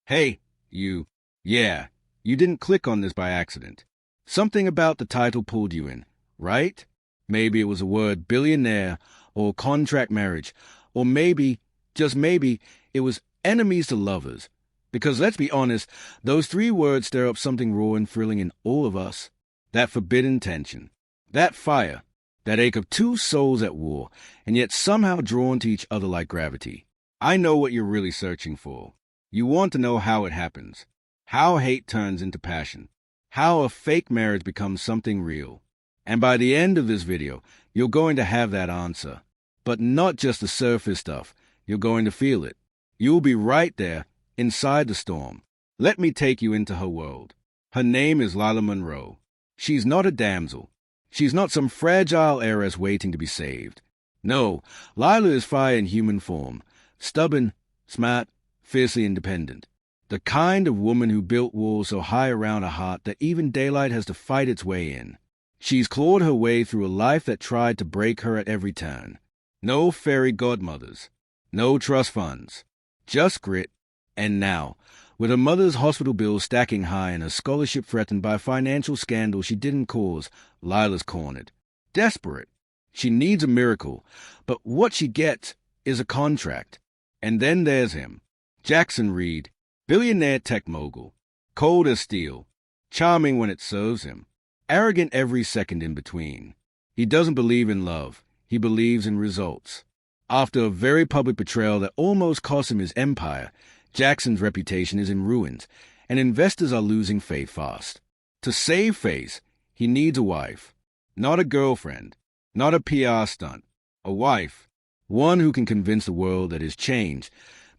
Hey, you. Yeah, you didn't click on this by accident. Something about the title pulled you in, right? Maybe it was the word billionaire or contract marriage, or maybe, just maybe, it was enemies to lovers. Because let's be honest, those three words stir up something raw and thrilling in all of us. That forbidden tension, that fire, that ache of two souls at war, and yet somehow drawn to each other like gravity. I know what you're really searching for. You want to know how it happens, how hate turns into passion, how a fake marriage becomes something real. And by the end of this video, you're going to have that answer. But not just the surface stuff, you're going to feel it. You'll be right there, inside the storm. Let me take you into her world. Her name is Lila Monroe. She's not a damsel. She's not some fragile heiress waiting to be saved. No, Lila is fire in human form, stubborn, smart, fiercely independent. The kind of woman who built walls so high around her heart that even daylight has to fight its way in. She's clawed her way through a life that tried to break her at every turn. No fairy godmothers. No trust funds. Just grit. And now, with her mother's hospital bills stacking high and her scholarship threatened by a financial scandal she didn't cause, Lila's cornered. Desperate. She needs a miracle, but what she gets is a contract. And then there's him. Jackson Reed, billionaire tech mogul, cold as steel, charming when it serves him, arrogant every second in between. He doesn't believe in love. He believes in results. After a very public betrayal that almost cost him his empire, Jackson's reputation is in ruins, and investors are losing faith fast. To save face, he needs a wife. Not a girlfriend, not a PR stunt. A wife. One who can convince the world that he's changed,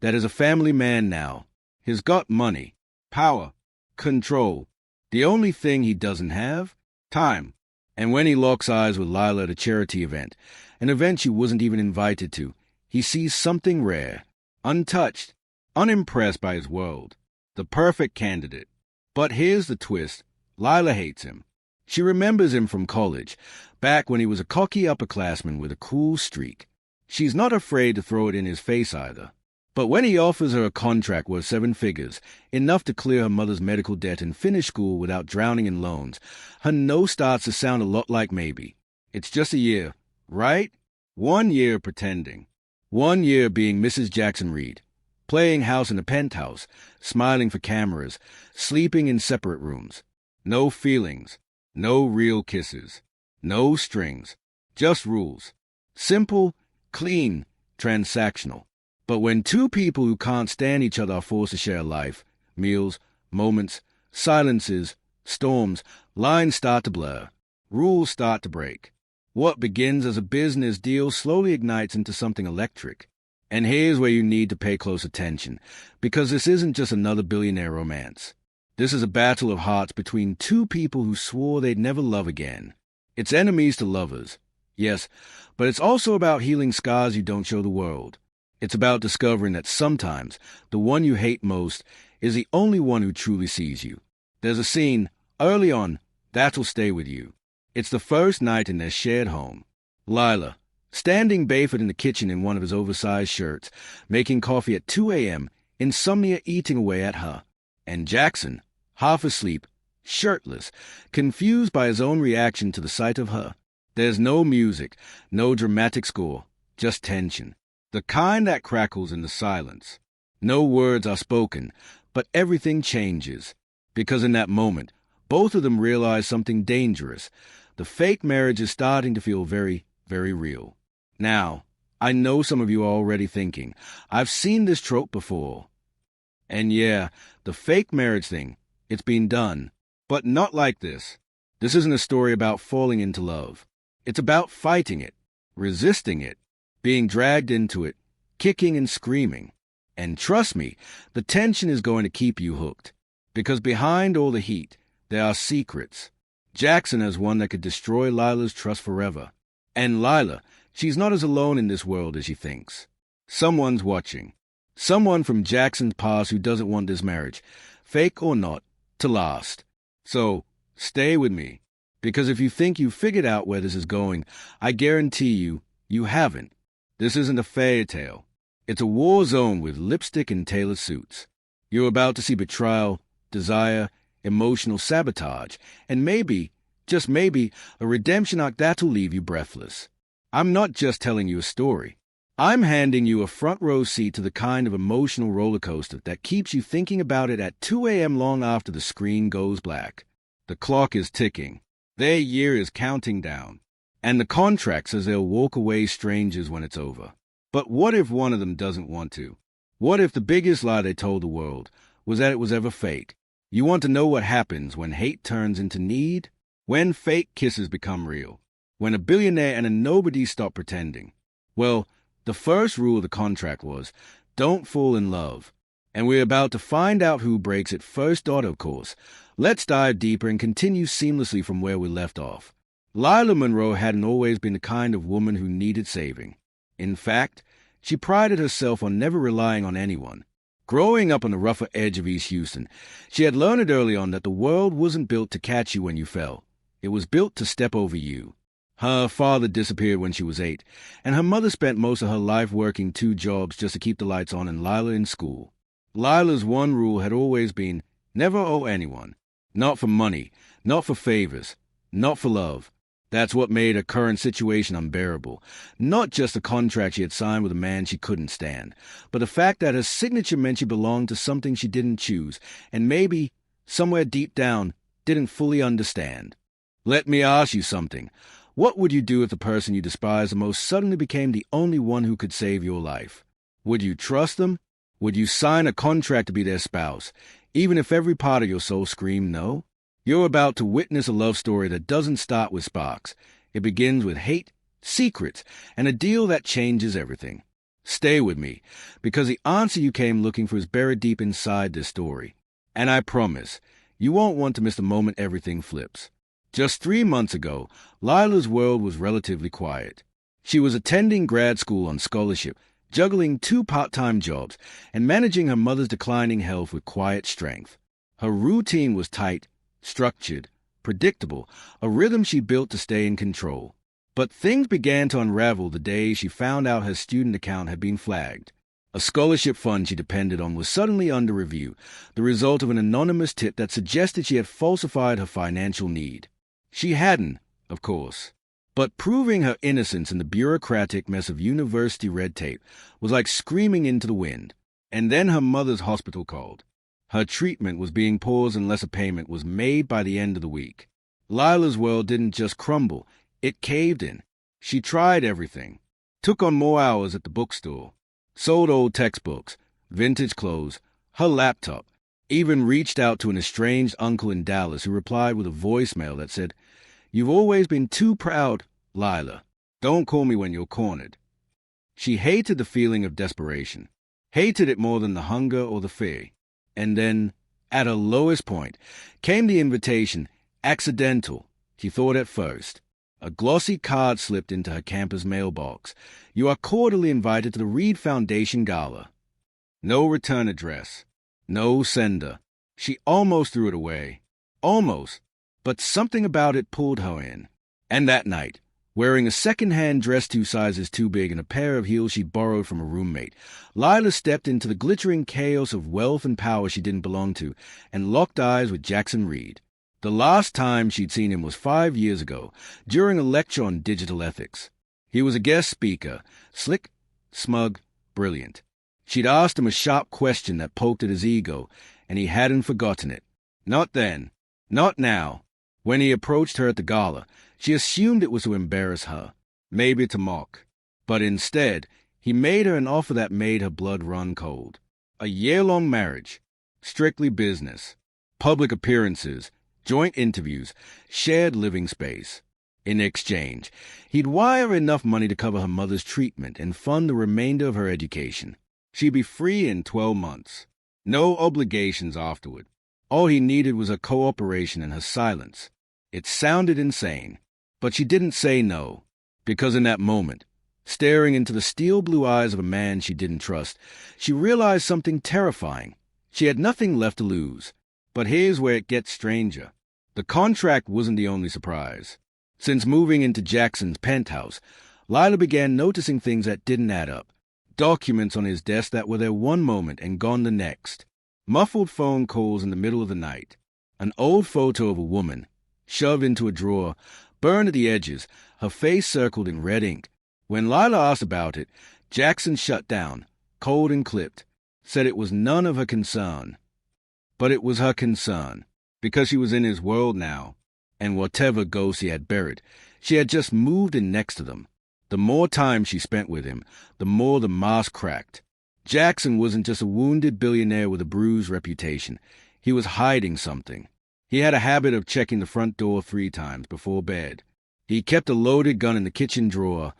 that is a family man now. He's got money, power, control. The only thing he doesn't have? Time. And when he locks eyes with Lila at a charity event, an event she wasn't even invited to, he sees something rare, untouched, unimpressed by his world. The perfect candidate. But here's the twist. Lila hates him. She remembers him from college, back when he was a cocky upperclassman with a cool streak. She's not afraid to throw it in his face either. But when he offers her a contract worth 7 figures, enough to clear her mother's medical debt and finish school without drowning in loans, her no starts to sound a lot like maybe. It's just a year, right? 1 year pretending. 1 year being Mrs. Jackson Reed, playing house in a penthouse, smiling for cameras, sleeping in separate rooms. No feelings, no real kisses, no strings, just rules. Simple, clean, transactional. But when two people who can't stand each other are forced to share life, meals, moments, silences, storms, lines start to blur, rules start to break. What begins as a business deal slowly ignites into something electric. And here's where you need to pay close attention, because this isn't just another billionaire romance. This is a battle of hearts between two people who swore they'd never love again. It's enemies to lovers, yes, but it's also about healing scars you don't show the world. It's about discovering that sometimes the one you hate most is the only one who truly sees you. There's a scene, early on, that'll stay with you. It's the first night in their shared home. Lila, standing barefoot in the kitchen in one of his oversized shirts, making coffee at 2 a.m., insomnia eating away at her. And Jackson, half asleep, shirtless, confused by his own reaction to the sight of her. There's no music, no dramatic score, just tension. The kind that crackles in the silence. No words are spoken, but everything changes. Because in that moment, both of them realize something dangerous. The fake marriage is starting to feel very, very real. Now, I know some of you are already thinking, I've seen this trope before. And yeah, the fake marriage thing, it's been done. But not like this. This isn't a story about falling into love. It's about fighting it, resisting it, being dragged into it, kicking and screaming. And trust me, the tension is going to keep you hooked. Because behind all the heat, there are secrets. Jackson has one that could destroy Lila's trust forever. And Lila, she's not as alone in this world as she thinks. Someone's watching. Someone from Jackson's past who doesn't want this marriage, fake or not, to last. So, stay with me. Because if you think you've figured out where this is going, I guarantee you, you haven't. This isn't a fairy tale. It's a war zone with lipstick and tailored suits. You're about to see betrayal, desire, emotional sabotage, and maybe, just maybe, a redemption arc that'll leave you breathless. I'm not just telling you a story. I'm handing you a front row seat to the kind of emotional roller coaster that keeps you thinking about it at 2 a.m. long after the screen goes black. The clock is ticking. Their year is counting down. And the contract says they'll walk away strangers when it's over. But what if one of them doesn't want to? What if the biggest lie they told the world was that it was ever fake? You want to know what happens when hate turns into need? When fake kisses become real? When a billionaire and a nobody stop pretending? Well, the first rule of the contract was, don't fall in love. And we're about to find out who breaks it first, of course. Let's dive deeper and continue seamlessly from where we left off. Lila Monroe hadn't always been the kind of woman who needed saving. In fact, she prided herself on never relying on anyone. Growing up on the rougher edge of East Houston, she had learned early on that the world wasn't built to catch you when you fell. It was built to step over you. Her father disappeared when she was 8, and her mother spent most of her life working 2 jobs just to keep the lights on and Lila in school. Lila's one rule had always been, never owe anyone. Not for money, not for favors, not for love. That's what made her current situation unbearable. Not just a contract she had signed with a man she couldn't stand, but the fact that her signature meant she belonged to something she didn't choose, and maybe, somewhere deep down, didn't fully understand. Let me ask you something. What would you do if the person you despise the most suddenly became the only one who could save your life? Would you trust them? Would you sign a contract to be their spouse, even if every part of your soul screamed no? You're about to witness a love story that doesn't start with sparks. It begins with hate, secrets, and a deal that changes everything. Stay with me, because the answer you came looking for is buried deep inside this story. And I promise, you won't want to miss the moment everything flips. Just 3 months ago, Lila's world was relatively quiet. She was attending grad school on scholarship, juggling 2 part-time jobs, and managing her mother's declining health with quiet strength. Her routine was tight, structured, predictable, a rhythm she built to stay in control. But things began to unravel the day she found out her student account had been flagged. A scholarship fund she depended on was suddenly under review, the result of an anonymous tip that suggested she had falsified her financial need. She hadn't, of course. But proving her innocence in the bureaucratic mess of university red tape was like screaming into the wind. And then her mother's hospital called. Her treatment was being paused unless a payment was made by the end of the week. Lila's world didn't just crumble, it caved in. She tried everything. Took on more hours at the bookstore. Sold old textbooks, vintage clothes, her laptop. Even reached out to an estranged uncle in Dallas who replied with a voicemail that said, "You've always been too proud, Lila. Don't call me when you're cornered." She hated the feeling of desperation. Hated it more than the hunger or the fear. And then, at her lowest point, came the invitation, accidental, she thought at first. A glossy card slipped into her campus mailbox. "You are cordially invited to the Reed Foundation Gala." No return address. No sender. She almost threw it away. Almost. But something about it pulled her in. And that night, wearing a second-hand dress 2 sizes too big and a pair of heels she borrowed from a roommate, Lila stepped into the glittering chaos of wealth and power she didn't belong to and locked eyes with Jackson Reed. The last time she'd seen him was 5 years ago, during a lecture on digital ethics. He was a guest speaker, slick, smug, brilliant. She'd asked him a sharp question that poked at his ego, and he hadn't forgotten it. Not then. Not now. When he approached her at the gala, she assumed it was to embarrass her, maybe to mock. But instead, he made her an offer that made her blood run cold. A year-long marriage. Strictly business. Public appearances, joint interviews, shared living space. In exchange, he'd wire enough money to cover her mother's treatment and fund the remainder of her education. She'd be free in 12 months. No obligations afterward. All he needed was her cooperation and her silence. It sounded insane, but she didn't say no, because in that moment, staring into the steel-blue eyes of a man she didn't trust, she realized something terrifying. She had nothing left to lose. But here's where it gets stranger. The contract wasn't the only surprise. Since moving into Jackson's penthouse, Lila began noticing things that didn't add up. Documents on his desk that were there one moment and gone the next. Muffled phone calls in the middle of the night. An old photo of a woman, shoved into a drawer, burned at the edges, her face circled in red ink. When Lila asked about it, Jackson shut down, cold and clipped, said it was none of her concern. But it was her concern, because she was in his world now, and whatever ghosts he had buried, she had just moved in next to them. The more time she spent with him, the more the mask cracked. Jackson wasn't just a wounded billionaire with a bruised reputation. He was hiding something. He had a habit of checking the front door 3 times before bed. He kept a loaded gun in the kitchen drawer,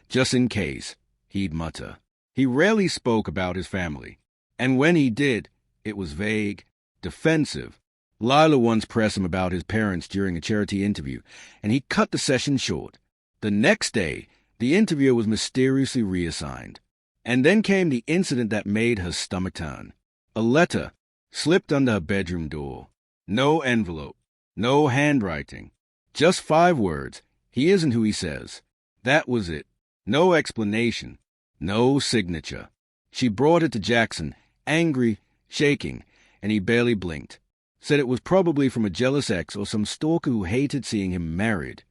just in case, he'd mutter. He rarely spoke about his family, and when he did, it was vague, defensive. Lila once pressed him about his parents during a charity interview, and he cut the session short. The next day, the interviewer was mysteriously reassigned. And then came the incident that made her stomach turn. A letter slipped under her bedroom door. No envelope, no handwriting, just 5 words. He isn't who he says. That was it. No explanation, no signature. She brought it to Jackson, angry, shaking, and he barely blinked. Said it was probably from a jealous ex or some stalker who hated seeing him married.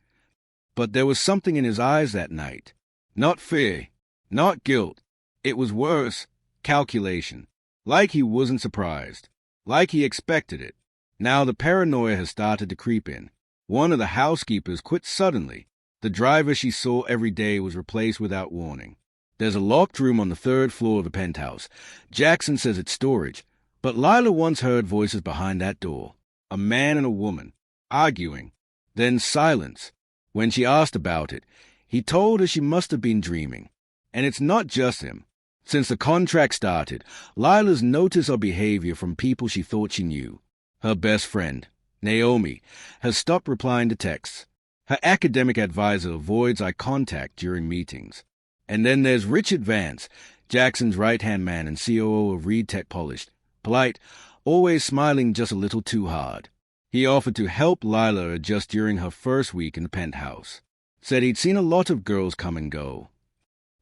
But there was something in his eyes that night. Not fear, not guilt. It was worse, calculation. Like he wasn't surprised. Like he expected it. Now the paranoia has started to creep in. One of the housekeepers quit suddenly. The driver she saw every day was replaced without warning. There's a locked room on the 3rd floor of the penthouse. Jackson says it's storage, but Lila once heard voices behind that door. A man and a woman, arguing. Then silence. When she asked about it, he told her she must have been dreaming. And it's not just him. Since the contract started, Lila's noticed her behavior from people she thought she knew. Her best friend, Naomi, has stopped replying to texts. Her academic advisor avoids eye contact during meetings. And then there's Richard Vance, Jackson's right-hand man and COO of Reed Tech Polished. Polite, always smiling just a little too hard. He offered to help Lila adjust during her first week in the penthouse. Said he'd seen a lot of girls come and go.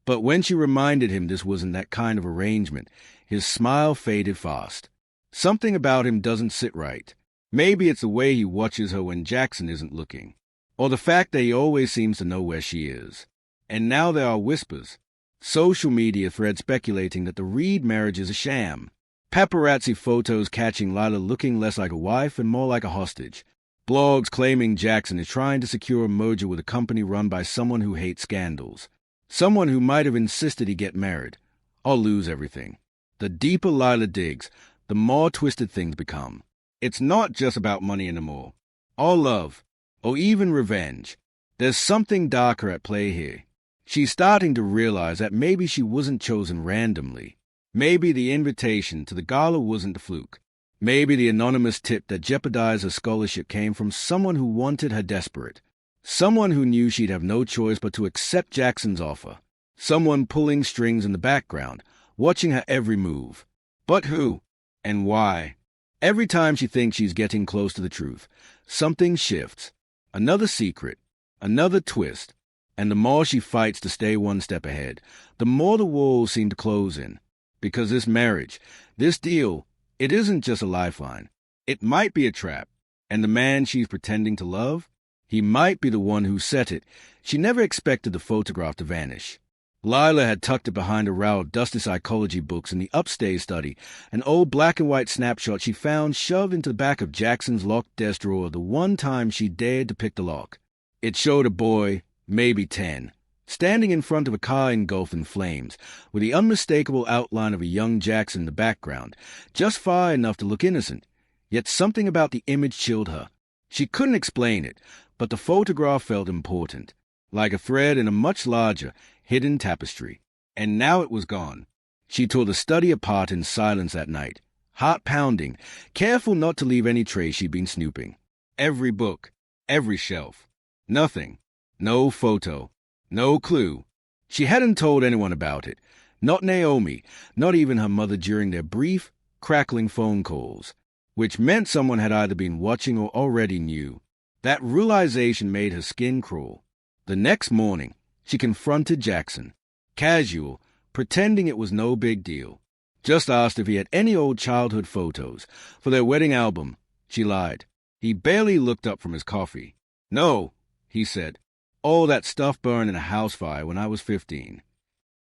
But when she reminded him this wasn't that kind of arrangement, his smile faded fast. Something about him doesn't sit right. Maybe it's the way he watches her when Jackson isn't looking, or the fact that he always seems to know where she is. And now there are whispers. Social media threads speculating that the Reed marriage is a sham. Paparazzi photos catching Lila looking less like a wife and more like a hostage. Blogs claiming Jackson is trying to secure a merger with a company run by someone who hates scandals. Someone who might have insisted he get married, or lose everything. The deeper Lila digs, the more twisted things become. It's not just about money anymore, or love, or even revenge. There's something darker at play here. She's starting to realize that maybe she wasn't chosen randomly. Maybe the invitation to the gala wasn't a fluke. Maybe the anonymous tip that jeopardized her scholarship came from someone who wanted her desperate. Someone who knew she'd have no choice but to accept Jackson's offer. Someone pulling strings in the background, watching her every move. But who? And why? Every time she thinks she's getting close to the truth, something shifts. Another secret, another twist. And the more she fights to stay one step ahead, the more the walls seem to close in. Because this marriage, this deal, it isn't just a lifeline. It might be a trap. And the man she's pretending to love? He might be the one who set it. She never expected the photograph to vanish. Lila had tucked it behind a row of dusty psychology books in the upstairs study, an old black-and-white snapshot she found shoved into the back of Jackson's locked desk drawer the one time she dared to pick the lock. It showed a boy, maybe 10, standing in front of a car engulfed in flames, with the unmistakable outline of a young Jackson in the background, just far enough to look innocent. Yet something about the image chilled her. She couldn't explain it, but the photograph felt important, like a thread in a much larger, hidden tapestry. And now it was gone. She tore the study apart in silence that night, heart pounding, careful not to leave any trace she'd been snooping. Every book, every shelf. Nothing. No photo. No clue. She hadn't told anyone about it. Not Naomi, not even her mother during their brief, crackling phone calls, which meant someone had either been watching or already knew. That realization made her skin crawl. The next morning, she confronted Jackson, casual, pretending it was no big deal. Just asked if he had any old childhood photos for their wedding album. She lied. He barely looked up from his coffee. No, he said. All that stuff burned in a house fire when I was 15.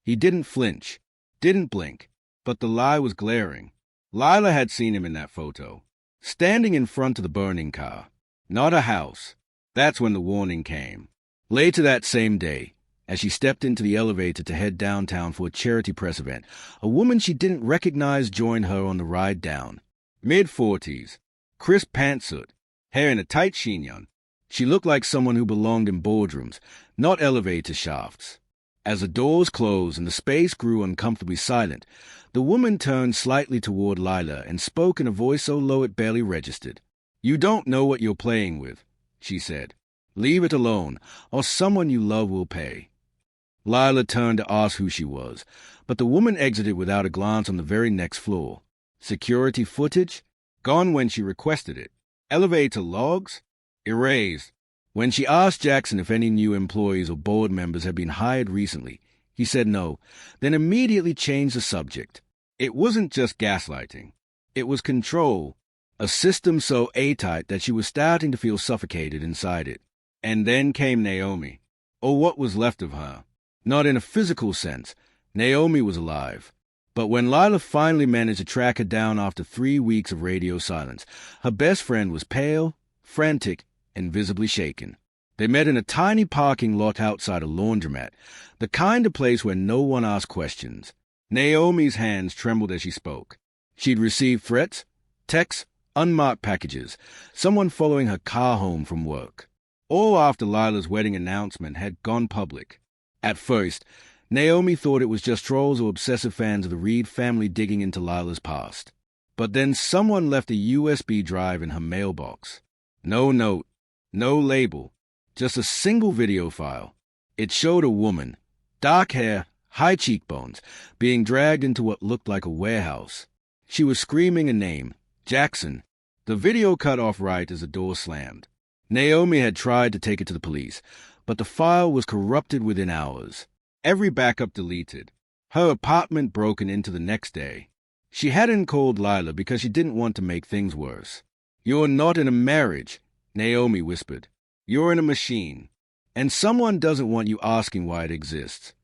He didn't flinch, didn't blink, but the lie was glaring. Lila had seen him in that photo, standing in front of the burning car, not a house. That's when the warning came. Later that same day, as she stepped into the elevator to head downtown for a charity press event, a woman she didn't recognize joined her on the ride down. Mid-40s, crisp pantsuit, hair in a tight chignon. She looked like someone who belonged in boardrooms, not elevator shafts. As the doors closed and the space grew uncomfortably silent, the woman turned slightly toward Lila and spoke in a voice so low it barely registered. "You don't know what you're playing with," she said. "Leave it alone, or someone you love will pay." Lila turned to ask who she was, but the woman exited without a glance on the very next floor. Security footage? Gone when she requested it. Elevator logs? Erased. When she asked Jackson if any new employees or board members had been hired recently, he said no, then immediately changed the subject. It wasn't just gaslighting. It was control, a system so airtight that she was starting to feel suffocated inside it. And then came Naomi, or what was left of her. Not in a physical sense. Naomi was alive. But when Lila finally managed to track her down after 3 weeks of radio silence, her best friend was pale, frantic, and visibly shaken. They met in a tiny parking lot outside a laundromat, the kind of place where no one asked questions. Naomi's hands trembled as she spoke. She'd received threats, texts, unmarked packages, someone following her car home from work. All after Lila's wedding announcement had gone public. At first, Naomi thought it was just trolls or obsessive fans of the Reed family digging into Lila's past. But then someone left a USB drive in her mailbox. No note, no label, just a single video file. It showed a woman, dark hair, high cheekbones, being dragged into what looked like a warehouse. She was screaming a name, Jackson. The video cut off right as the door slammed. Naomi had tried to take it to the police, but the file was corrupted within hours. Every backup deleted. Her apartment broken into the next day. She hadn't called Lila because she didn't want to make things worse. "You're not in a marriage," Naomi whispered. "You're in a machine, and someone doesn't want you asking why it exists."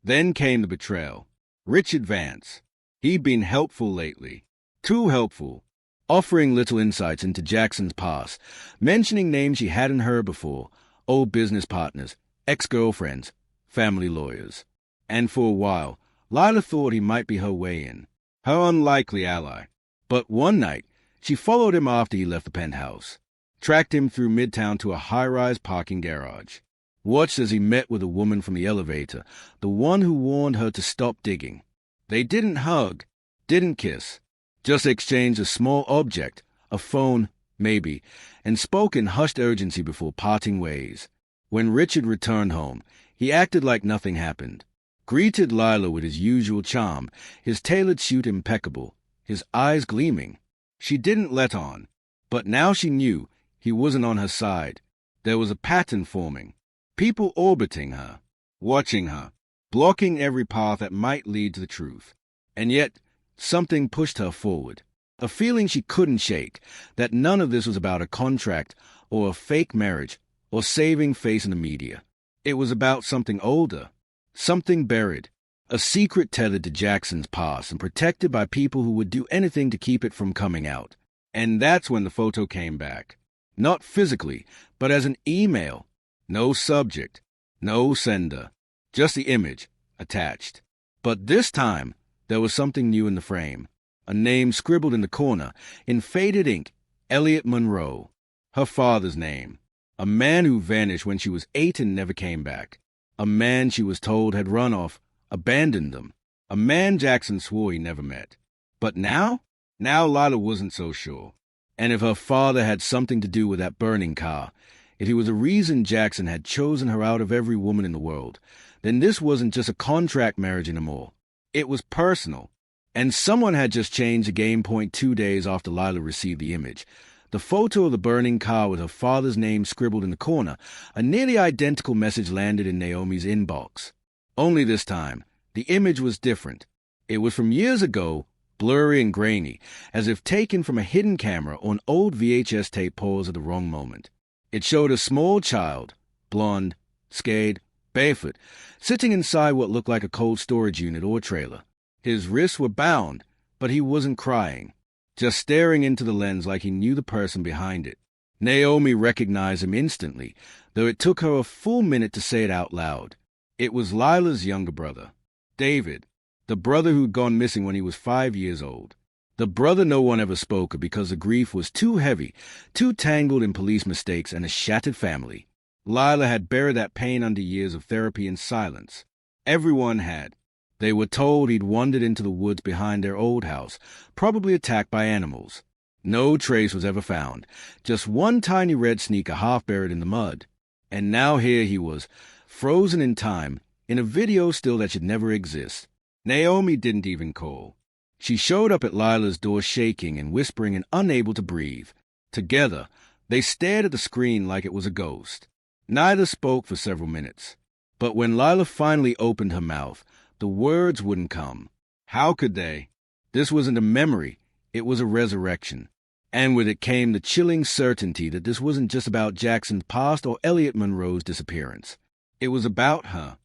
Then came the betrayal. Richard Vance. He'd been helpful lately. Too helpful. Offering little insights into Jackson's past, mentioning names she hadn't heard before, old business partners, ex-girlfriends, family lawyers. And for a while, Lila thought he might be her way in, her unlikely ally. But one night, she followed him after he left the penthouse, tracked him through Midtown to a high-rise parking garage, watched as he met with a woman from the elevator, the one who warned her to stop digging. They didn't hug, didn't kiss, just exchanged a small object, a phone, maybe, and spoke in hushed urgency before parting ways. When Richard returned home, he acted like nothing happened, greeted Lila with his usual charm, his tailored suit impeccable, his eyes gleaming. She didn't let on, but now she knew he wasn't on her side. There was a pattern forming, people orbiting her, watching her, blocking every path that might lead to the truth. And yet, something pushed her forward, a feeling she couldn't shake, that none of this was about a contract or a fake marriage or saving face in the media. It was about something older, something buried, a secret tethered to Jackson's past and protected by people who would do anything to keep it from coming out. And that's when the photo came back. Not physically, but as an email. No subject, no sender, just the image attached. But this time, there was something new in the frame. A name scribbled in the corner, in faded ink, Elliot Monroe. Her father's name. A man who vanished when she was 8 and never came back. A man she was told had run off, abandoned them. A man Jackson swore he never met. But now? Now Lila wasn't so sure. And if her father had something to do with that burning car, if he was the reason Jackson had chosen her out of every woman in the world, then this wasn't just a contract marriage anymore. It was personal. And someone had just changed the game point 2 days after Lila received the image. The photo of the burning car with her father's name scribbled in the corner, a nearly identical message landed in Naomi's inbox. Only this time, the image was different. It was from years ago, blurry and grainy, as if taken from a hidden camera or an old VHS tape paused at the wrong moment. It showed a small child, blonde, scade, barefoot, sitting inside what looked like a cold storage unit or trailer. His wrists were bound, but he wasn't crying, just staring into the lens like he knew the person behind it. Naomi recognized him instantly, though it took her a full minute to say it out loud. It was Lila's younger brother, David, the brother who'd gone missing when he was 5 years old. The brother no one ever spoke of because the grief was too heavy, too tangled in police mistakes and a shattered family. Lila had buried that pain under years of therapy and silence. Everyone had. They were told he'd wandered into the woods behind their old house, probably attacked by animals. No trace was ever found, just one tiny red sneaker half buried in the mud. And now here he was, frozen in time, in a video still that should never exist. Naomi didn't even call. She showed up at Lila's door shaking and whispering and unable to breathe. Together, they stared at the screen like it was a ghost. Neither spoke for several minutes. But when Lila finally opened her mouth, the words wouldn't come. How could they? This wasn't a memory, it was a resurrection. And with it came the chilling certainty that this wasn't just about Jackson's past or Elliot Monroe's disappearance. It was about her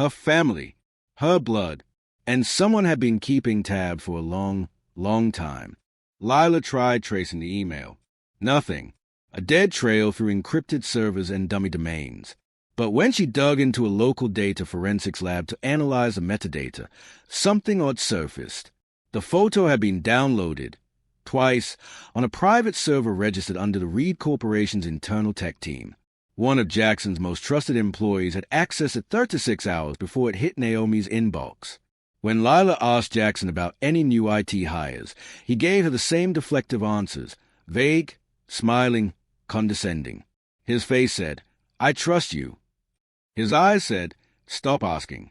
family, her blood, and someone had been keeping tabs for a long, long time. Lila tried tracing the email. Nothing. A dead trail through encrypted servers and dummy domains. But when she dug into a local data forensics lab to analyze the metadata, something odd surfaced. The photo had been downloaded, twice, on a private server registered under the Reed Corporation's internal tech team. One of Jackson's most trusted employees had accessed it 36 hours before it hit Naomi's inbox. When Lila asked Jackson about any new IT hires, he gave her the same deflective answers, vague, smiling, condescending. His face said, "I trust you." His eyes said, "Stop asking."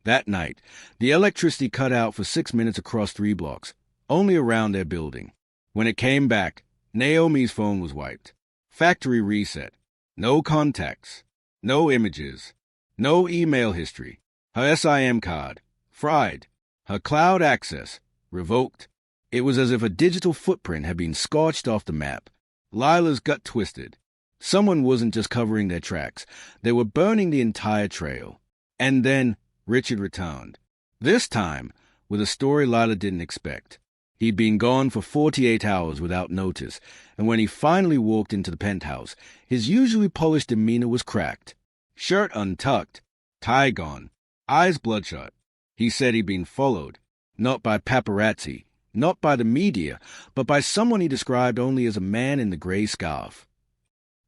That night, the electricity cut out for 6 minutes across 3 blocks, only around their building. When it came back, Naomi's phone was wiped. Factory reset. No contacts. No images. No email history. Her SIM card. Fried. Her cloud access. Revoked. It was as if a digital footprint had been scorched off the map. Lila's gut twisted. Someone wasn't just covering their tracks. They were burning the entire trail. And then Richard returned. This time, with a story Lila didn't expect. He'd been gone for 48 hours without notice, and when he finally walked into the penthouse, his usually polished demeanor was cracked. Shirt untucked, tie gone, eyes bloodshot. He said he'd been followed, not by paparazzi, not by the media, but by someone he described only as a man in the gray scarf.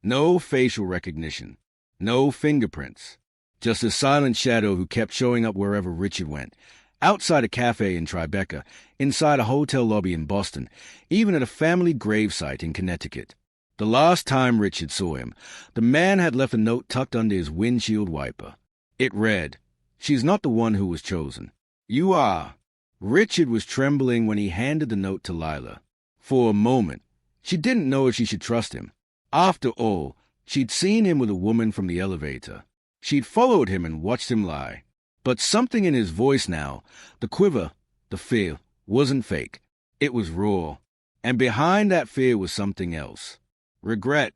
No facial recognition, no fingerprints, just a silent shadow who kept showing up wherever Richard went, outside a cafe in Tribeca, inside a hotel lobby in Boston, even at a family gravesite in Connecticut. The last time Richard saw him, the man had left a note tucked under his windshield wiper. It read, "She's not the one who was chosen. You are." Richard was trembling when he handed the note to Lila. For a moment, she didn't know if she should trust him. After all, she'd seen him with a woman from the elevator. She'd followed him and watched him lie. But something in his voice now, the quiver, the fear, wasn't fake. It was raw. And behind that fear was something else. Regret.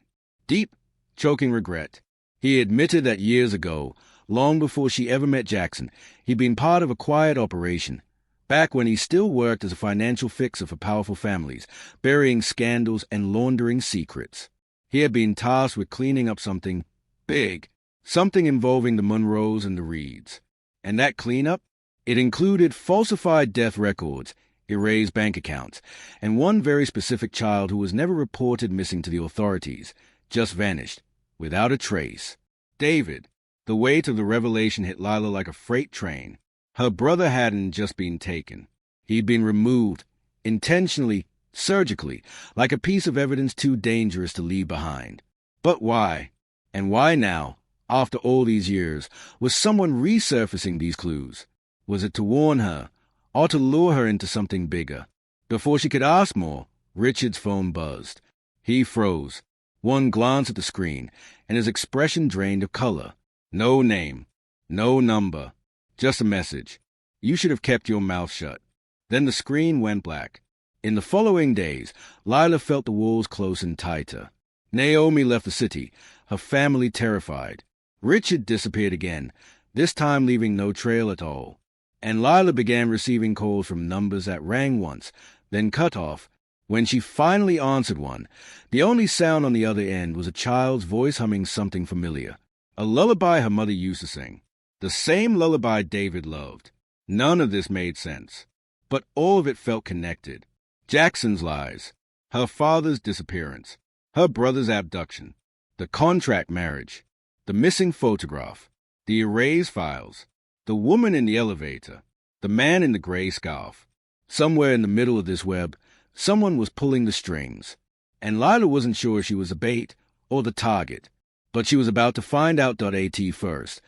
Deep, choking regret. He admitted that years ago, long before she ever met Jackson, he'd been part of a quiet operation, back when he still worked as a financial fixer for powerful families, burying scandals and laundering secrets. He had been tasked with cleaning up something big, something involving the Monroes and the Reeds. And that cleanup? It included falsified death records, erased bank accounts, and one very specific child who was never reported missing to the authorities, just vanished, without a trace. David. The weight of the revelation hit Lila like a freight train. Her brother hadn't just been taken. He'd been removed, intentionally, surgically, like a piece of evidence too dangerous to leave behind. But why? And why now, after all these years, was someone resurfacing these clues? Was it to warn her, or to lure her into something bigger? Before she could ask more, Richard's phone buzzed. He froze. One glance at the screen, and his expression drained of color. No name. No number. Just a message. You should have kept your mouth shut. Then the screen went black. In the following days, Lila felt the walls close and tighter. Naomi left the city, her family terrified. Richard disappeared again, this time leaving no trail at all. And Lila began receiving calls from numbers that rang once, then cut off. When she finally answered one, the only sound on the other end was a child's voice humming something familiar. A lullaby her mother used to sing. The same lullaby David loved. None of this made sense, but all of it felt connected. Jackson's lies, her father's disappearance, her brother's abduction, the contract marriage, the missing photograph, the erased files, the woman in the elevator, the man in the gray scarf. Somewhere in the middle of this web, someone was pulling the strings, and Lila wasn't sure she was the bait or the target, but she was about to find out. At first,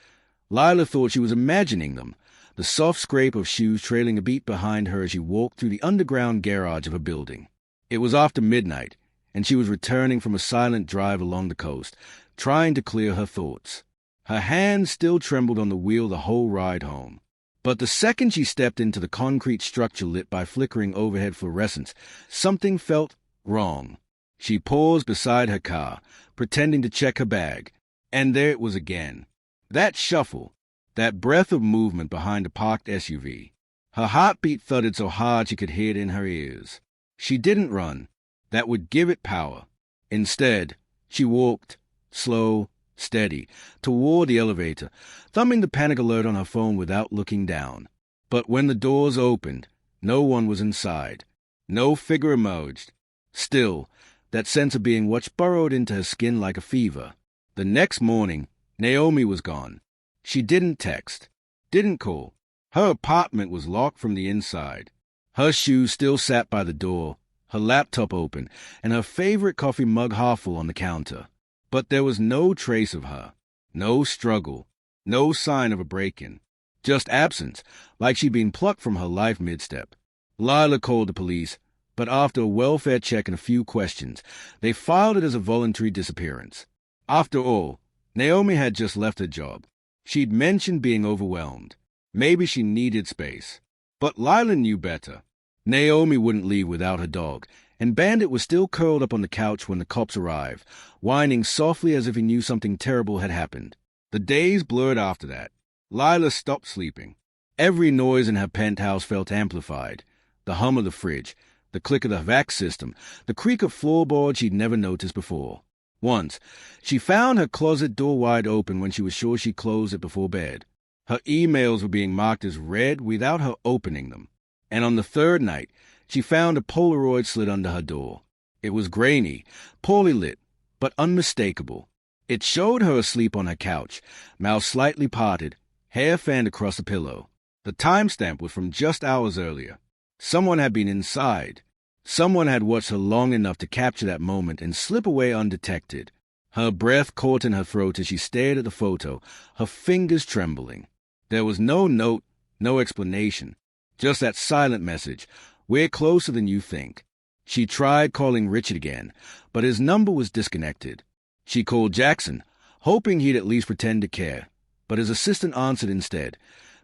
Lila thought she was imagining them, the soft scrape of shoes trailing a beat behind her as she walked through the underground garage of a building. It was after midnight, and she was returning from a silent drive along the coast, trying to clear her thoughts. Her hands still trembled on the wheel the whole ride home. But the second she stepped into the concrete structure lit by flickering overhead fluorescence, something felt wrong. She paused beside her car, pretending to check her bag, and there it was again. That shuffle, that breath of movement behind a parked SUV. Her heartbeat thudded so hard she could hear it in her ears. She didn't run. That would give it power. Instead, she walked, slow, steady, toward the elevator, thumbing the panic alert on her phone without looking down. But when the doors opened, no one was inside. No figure emerged. Still, that sense of being watched burrowed into her skin like a fever. The next morning, Naomi was gone. She didn't text, didn't call. Her apartment was locked from the inside. Her shoes still sat by the door, her laptop open, and her favorite coffee mug half full on the counter. But there was no trace of her, no struggle, no sign of a break-in. Just absence, like she'd been plucked from her life mid-step. Lila called the police, but after a welfare check and a few questions, they filed it as a voluntary disappearance. After all, Naomi had just left her job. She'd mentioned being overwhelmed. Maybe she needed space. But Lila knew better. Naomi wouldn't leave without her dog, and Bandit was still curled up on the couch when the cops arrived, whining softly as if he knew something terrible had happened. The days blurred after that. Lila stopped sleeping. Every noise in her penthouse felt amplified. The hum of the fridge, the click of the vac system, the creak of floorboards she'd never noticed before. Once, she found her closet door wide open when she was sure she closed it before bed. Her emails were being marked as read without her opening them. And on the third night, she found a Polaroid slid under her door. It was grainy, poorly lit, but unmistakable. It showed her asleep on her couch, mouth slightly parted, hair fanned across the pillow. The timestamp was from just hours earlier. Someone had been inside. Someone had watched her long enough to capture that moment and slip away undetected. Her breath caught in her throat as she stared at the photo, her fingers trembling. There was no note, no explanation, just that silent message, "We're closer than you think." She tried calling Richard again, but his number was disconnected. She called Jackson, hoping he'd at least pretend to care, but his assistant answered instead,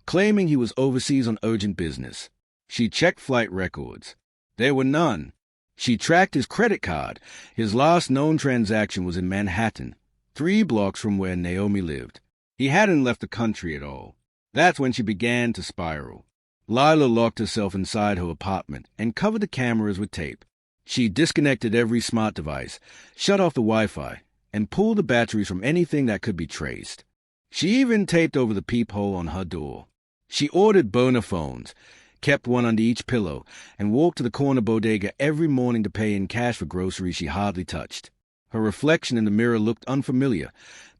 claiming he was overseas on urgent business. She checked flight records. There were none. She tracked his credit card. His last known transaction was in Manhattan, 3 blocks from where Naomi lived. He hadn't left the country at all. That's when she began to spiral. Lila locked herself inside her apartment and covered the cameras with tape. She disconnected every smart device, shut off the Wi-Fi, and pulled the batteries from anything that could be traced. She even taped over the peephole on her door. She ordered burner phones, kept one under each pillow, and walked to the corner bodega every morning to pay in cash for groceries she hardly touched. Her reflection in the mirror looked unfamiliar,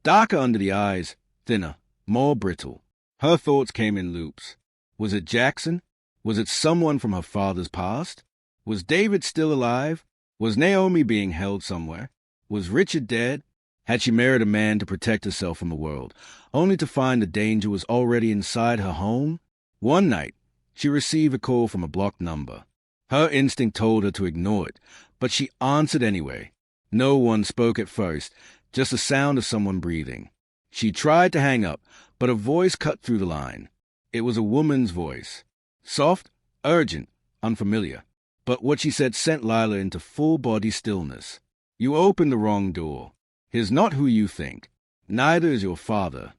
darker under the eyes, thinner, more brittle. Her thoughts came in loops. Was it Jackson? Was it someone from her father's past? Was David still alive? Was Naomi being held somewhere? Was Richard dead? Had she married a man to protect herself from the world, only to find the danger was already inside her home? One night, she received a call from a blocked number. Her instinct told her to ignore it, but she answered anyway. No one spoke at first, just the sound of someone breathing. She tried to hang up, but a voice cut through the line. It was a woman's voice. Soft, urgent, unfamiliar. But what she said sent Lila into full-body stillness. You opened the wrong door. He's not who you think. Neither is your father.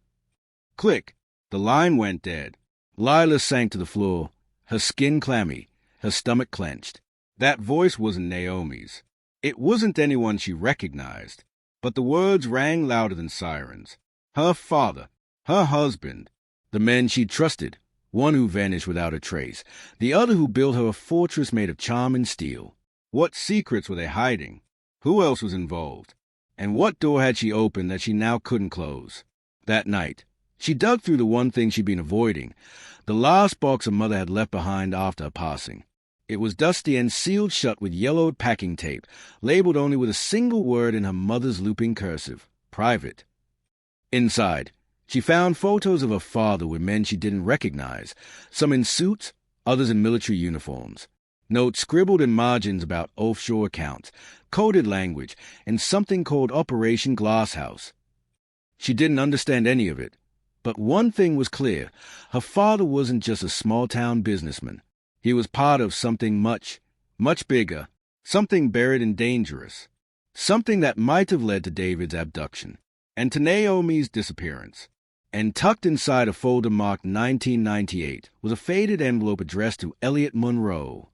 Click. The line went dead. Lila sank to the floor, her skin clammy, her stomach clenched. That voice wasn't Naomi's. It wasn't anyone she recognized. But the words rang louder than sirens. Her father, her husband, the men she trusted, one who vanished without a trace, the other who built her a fortress made of charm and steel. What secrets were they hiding? Who else was involved? And what door had she opened that she now couldn't close? That night, she dug through the one thing she'd been avoiding, the last box her mother had left behind after her passing. It was dusty and sealed shut with yellowed packing tape, labeled only with a single word in her mother's looping cursive, private. Inside, she found photos of her father with men she didn't recognize, some in suits, others in military uniforms. Notes scribbled in margins about offshore accounts, coded language, and something called Operation Glasshouse. She didn't understand any of it, but one thing was clear. Her father wasn't just a small-town businessman. He was part of something much, much bigger, something buried and dangerous, something that might have led to David's abduction and to Naomi's disappearance. And tucked inside a folder marked 1998 was a faded envelope addressed to Elliot Monroe,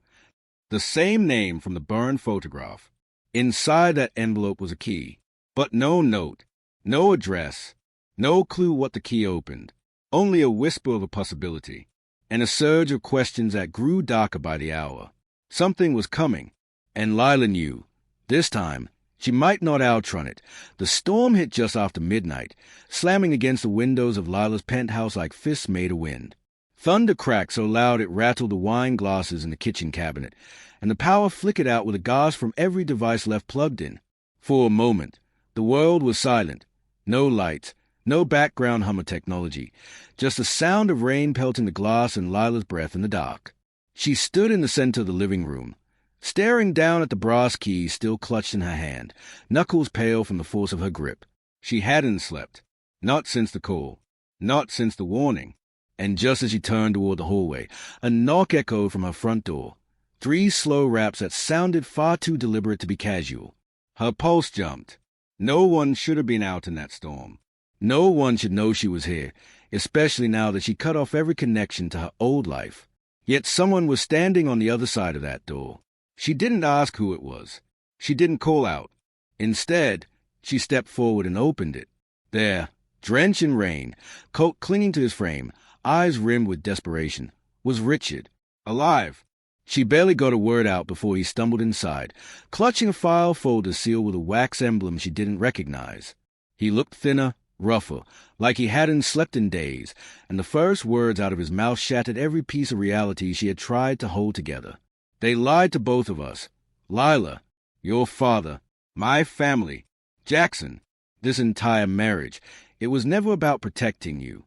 the same name from the burned photograph. Inside that envelope was a key, but no note, no address, no clue what the key opened, only a whisper of a possibility, and a surge of questions that grew darker by the hour. Something was coming, and Lila knew. This time, she might not outrun it. The storm hit just after midnight, slamming against the windows of Lila's penthouse like fists made of wind. Thunder cracked so loud it rattled the wine glasses in the kitchen cabinet, and the power flickered out with a gasp from every device left plugged in. For a moment, the world was silent. No lights, no background hum of technology, just the sound of rain pelting the glass and Lila's breath in the dark. She stood in the center of the living room, staring down at the brass keys still clutched in her hand, knuckles pale from the force of her grip. She hadn't slept. Not since the call. Not since the warning. And just as she turned toward the hallway, a knock echoed from her front door. 3 slow raps that sounded far too deliberate to be casual. Her pulse jumped. No one should have been out in that storm. No one should know she was here, especially now that she cut off every connection to her old life. Yet someone was standing on the other side of that door. She didn't ask who it was. She didn't call out. Instead, she stepped forward and opened it. There, drenched in rain, coat clinging to his frame, eyes rimmed with desperation, was Richard, alive. She barely got a word out before he stumbled inside, clutching a file folder sealed with a wax emblem she didn't recognize. He looked thinner, rougher, like he hadn't slept in days, and the first words out of his mouth shattered every piece of reality she had tried to hold together. They lied to both of us. Lila, your father, my family, Jackson, this entire marriage. It was never about protecting you.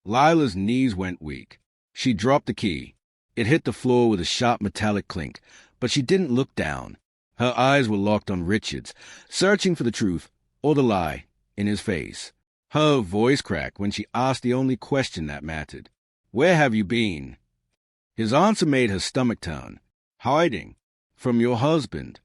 Lila's knees went weak. She dropped the key. It hit the floor with a sharp metallic clink, but she didn't look down. Her eyes were locked on Richard's, searching for the truth, or the lie, in his face. Her voice cracked when she asked the only question that mattered. Where have you been? His answer made her stomach turn. Hiding. From your husband.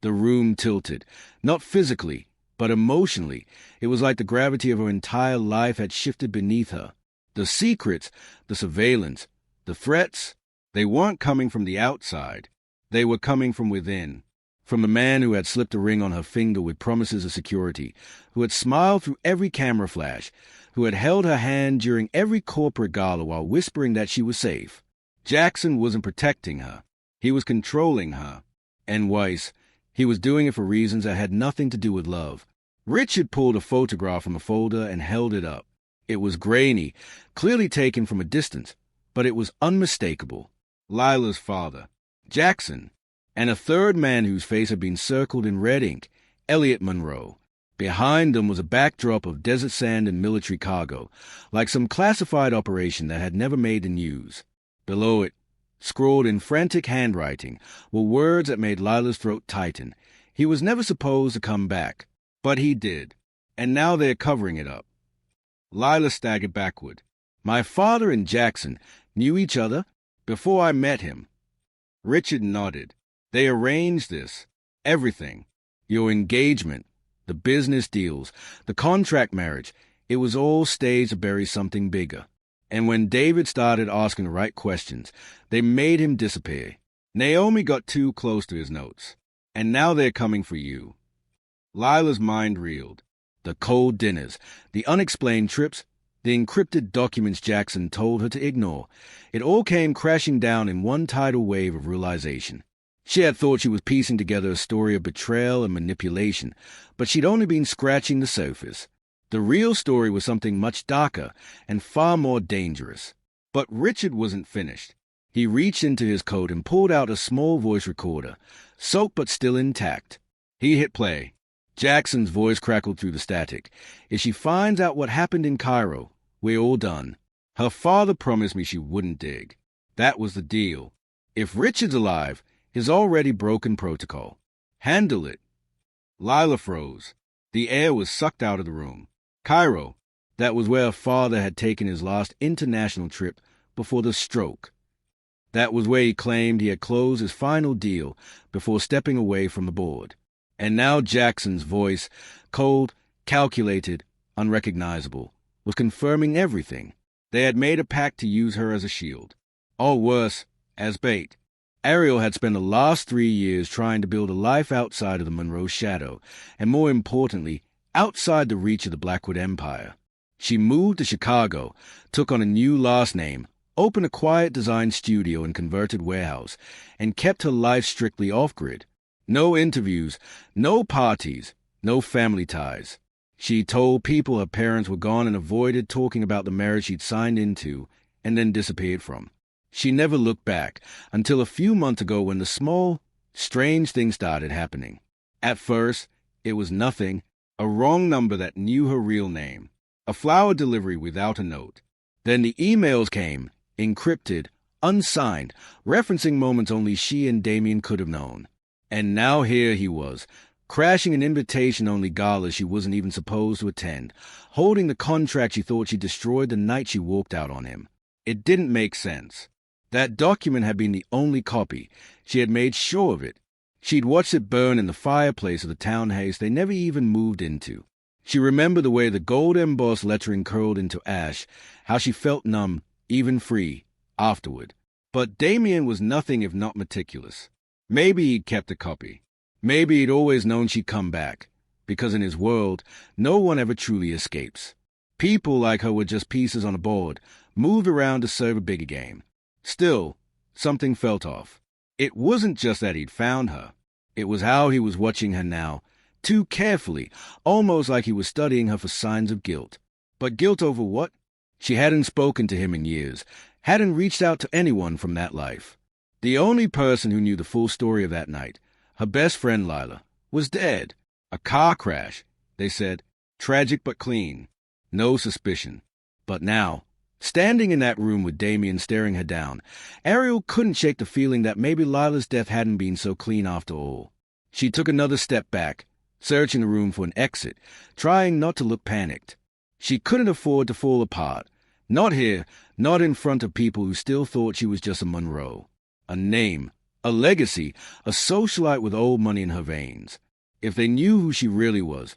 The room tilted, not physically, but emotionally. It was like the gravity of her entire life had shifted beneath her. The secrets, the surveillance, the threats, they weren't coming from the outside. They were coming from within. From the man who had slipped a ring on her finger with promises of security, who had smiled through every camera flash, who had held her hand during every corporate gala while whispering that she was safe. Jackson wasn't protecting her. He was controlling her. And Weiss, he was doing it for reasons that had nothing to do with love. Richard pulled a photograph from a folder and held it up. It was grainy, clearly taken from a distance, but it was unmistakable. Lila's father, Jackson, and a third man whose face had been circled in red ink, Elliot Monroe. Behind them was a backdrop of desert sand and military cargo, like some classified operation that had never made the news. Below it, scrawled in frantic handwriting, were words that made Lila's throat tighten. He was never supposed to come back, but he did, and now they're covering it up. Lila staggered backward. My father and Jackson knew each other before I met him. Richard nodded. They arranged this. Everything. Your engagement, the business deals, the contract marriage. It was all staged to bury something bigger. And when David started asking the right questions, they made him disappear. Naomi got too close to his notes. And now they're coming for you. Lila's mind reeled. The cold dinners, the unexplained trips, the encrypted documents Jackson told her to ignore. It all came crashing down in one tidal wave of realization. She had thought she was piecing together a story of betrayal and manipulation, but she'd only been scratching the surface. The real story was something much darker and far more dangerous. But Richard wasn't finished. He reached into his coat and pulled out a small voice recorder, soaked but still intact. He hit play. Jackson's voice crackled through the static. If she finds out what happened in Cairo, we're all done. Her father promised me she wouldn't dig. That was the deal. If Richard's alive, his already broken protocol. Handle it. Lila froze. The air was sucked out of the room. Cairo. That was where her father had taken his last international trip before the stroke. That was where he claimed he had closed his final deal before stepping away from the board. And now Jackson's voice, cold, calculated, unrecognizable, was confirming everything. They had made a pact to use her as a shield. Or worse, as bait. Ariel had spent the last 3 years trying to build a life outside of the Monroe shadow, and more importantly, outside the reach of the Blackwood Empire. She moved to Chicago, took on a new last name, opened a quiet design studio and converted warehouse, and kept her life strictly off-grid. No interviews, no parties, no family ties. She told people her parents were gone and avoided talking about the marriage she'd signed into and then disappeared from. She never looked back until a few months ago when the small, strange thing started happening. At first, it was nothing, a wrong number that knew her real name, a flower delivery without a note. Then the emails came, encrypted, unsigned, referencing moments only she and Damien could have known. And now here he was, crashing an invitation-only gala she wasn't even supposed to attend, holding the contract she thought she destroyed the night she walked out on him. It didn't make sense. That document had been the only copy. She had made sure of it. She'd watched it burn in the fireplace of the town house they never even moved into. She remembered the way the gold-embossed lettering curled into ash, how she felt numb, even free, afterward. But Damien was nothing if not meticulous. Maybe he'd kept a copy. Maybe he'd always known she'd come back, because in his world, no one ever truly escapes. People like her were just pieces on a board, moved around to serve a bigger game. Still, something felt off. It wasn't just that he'd found her. It was how he was watching her now, too carefully, almost like he was studying her for signs of guilt. But guilt over what? She hadn't spoken to him in years, hadn't reached out to anyone from that life. The only person who knew the full story of that night, her best friend Lila, was dead. A car crash, they said. Tragic but clean. No suspicion. But now, standing in that room with Damien staring her down, Ariel couldn't shake the feeling that maybe Lila's death hadn't been so clean after all. She took another step back, searching the room for an exit, trying not to look panicked. She couldn't afford to fall apart. Not here, not in front of people who still thought she was just a Monroe. A name, a legacy, a socialite with old money in her veins. If they knew who she really was,